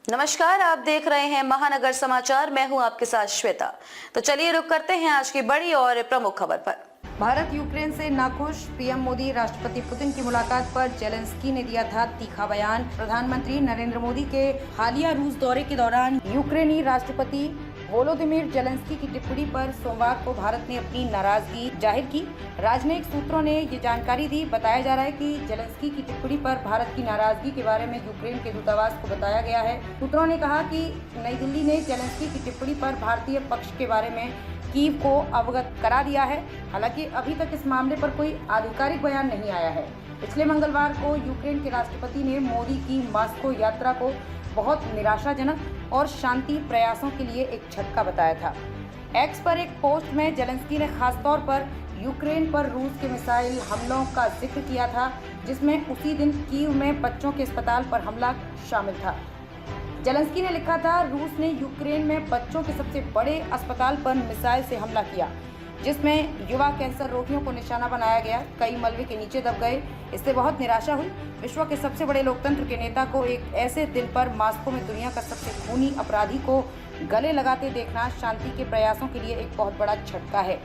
नमस्कार, आप देख रहे हैं महानगर समाचार। मैं हूं आपके साथ श्वेता। तो चलिए रुक करते हैं आज की बड़ी और प्रमुख खबर पर। भारत यूक्रेन से नाखुश, पीएम मोदी राष्ट्रपति पुतिन की मुलाकात पर जेलेंस्की ने दिया था तीखा बयान। प्रधानमंत्री नरेंद्र मोदी के हालिया रूस दौरे के दौरान यूक्रेनी राष्ट्रपति वोलोदिमीर जेलेंस्की की टिप्पणी पर सोमवार को भारत ने अपनी नाराजगी जाहिर की। राजनयिक सूत्रों ने ये जानकारी दी। बताया जा रहा है कि जेलेंस्की की टिप्पणी पर भारत की नाराजगी के बारे में यूक्रेन के दूतावास को बताया गया है। सूत्रों ने कहा कि नई दिल्ली ने जेलेंस्की की टिप्पणी पर भारतीय पक्ष के बारे में कीव को अवगत करा दिया है। हालांकि अभी तक इस मामले पर कोई आधिकारिक बयान नहीं आया है। पिछले मंगलवार को यूक्रेन के राष्ट्रपति ने मोदी की मॉस्को यात्रा को बहुत निराशाजनक और शांति प्रयासों के लिए एक झटका बताया था। एक्स पर एक पोस्ट में जेलेंस्की ने खासतौर पर यूक्रेन पर रूस के मिसाइल हमलों का जिक्र किया था, जिसमें उसी दिन कीव में बच्चों के अस्पताल पर हमला शामिल था। जेलेंस्की ने लिखा था, रूस ने यूक्रेन में बच्चों के सबसे बड़े अस्पताल पर मिसाइल से हमला किया, जिसमें युवा कैंसर रोगियों को निशाना बनाया गया। कई मलबे के नीचे दब गए। इससे बहुत निराशा हुई। विश्व के सबसे बड़े लोकतंत्र के नेता को एक ऐसे दिन पर मॉस्को में दुनिया का सबसे खूनी अपराधी को गले लगाते देखना शांति के प्रयासों के लिए एक बहुत बड़ा झटका है।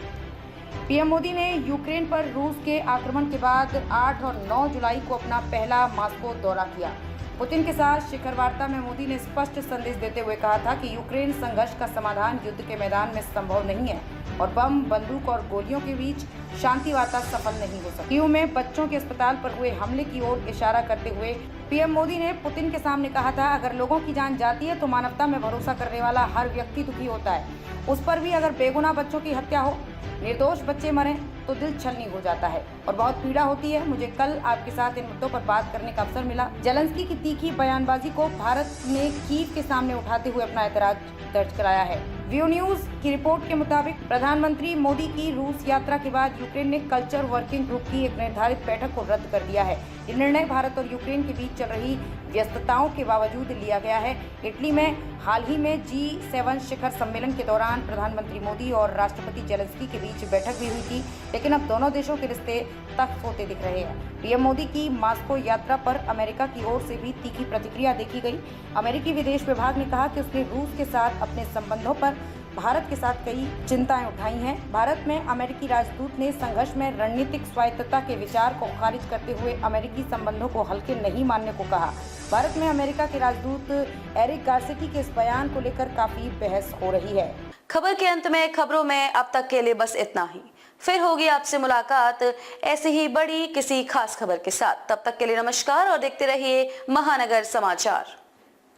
पीएम मोदी ने यूक्रेन पर रूस के आक्रमण के बाद 8 और 9 जुलाई को अपना पहला मॉस्को दौरा किया। पुतिन के साथ शिखर वार्ता में मोदी ने स्पष्ट संदेश देते हुए कहा था कि यूक्रेन संघर्ष का समाधान युद्ध के मैदान में संभव नहीं है और बम, बंदूक और गोलियों के बीच शांति वार्ता सफल नहीं हो सकती। कीव में बच्चों के अस्पताल पर हुए हमले की ओर इशारा करते हुए पीएम मोदी ने पुतिन के सामने कहा था, अगर लोगों की जान जाती है तो मानवता में भरोसा करने वाला हर व्यक्ति दुखी होता है। उस पर भी अगर बेगुनाह बच्चों की हत्या हो, निर्दोष बच्चे मरें तो दिल छलनी हो जाता है और बहुत पीड़ा होती है। मुझे कल आपके साथ इन मुद्दों पर बात करने का अवसर मिला। जेलेंस्की की तीखी बयानबाजी को भारत ने कीव के सामने उठाते हुए अपना ऐतराज दर्ज कराया है। व्यू न्यूज की रिपोर्ट के मुताबिक प्रधानमंत्री मोदी की रूस यात्रा के बाद यूक्रेन ने कल्चर वर्किंग ग्रुप की एक निर्धारित बैठक को रद्द कर दिया है। ये निर्णय भारत और यूक्रेन के बीच चल रही व्यस्तताओं के बावजूद लिया गया है। इटली में हाल ही में G7 शिखर सम्मेलन के दौरान प्रधानमंत्री मोदी और राष्ट्रपति जेलेंस्की के बीच बैठक भी हुई थी, लेकिन अब दोनों देशों के रिश्ते तख्त होते दिख रहे हैं। पीएम मोदी की मॉस्को यात्रा पर अमेरिका की ओर से भी तीखी प्रतिक्रिया देखी गई। अमेरिकी विदेश विभाग ने कहा कि उसने रूस के साथ अपने संबंधों पर भारत के साथ कई चिंताएं उठाई हैं। भारत में अमेरिकी राजदूत ने संघर्ष में रणनीतिक स्वायत्तता के विचार को खारिज करते हुए अमेरिकी संबंधों को हल्के नहीं मानने को कहा। भारत में अमेरिका के राजदूत एरिक गार्सेटी के इस बयान को लेकर काफी बहस हो रही है। खबर के अंत में खबरों में अब तक के लिए बस इतना ही। फिर होगी आपसे मुलाकात ऐसी ही बड़ी किसी खास खबर के साथ। तब तक के लिए नमस्कार और देखते रहिए महानगर समाचार।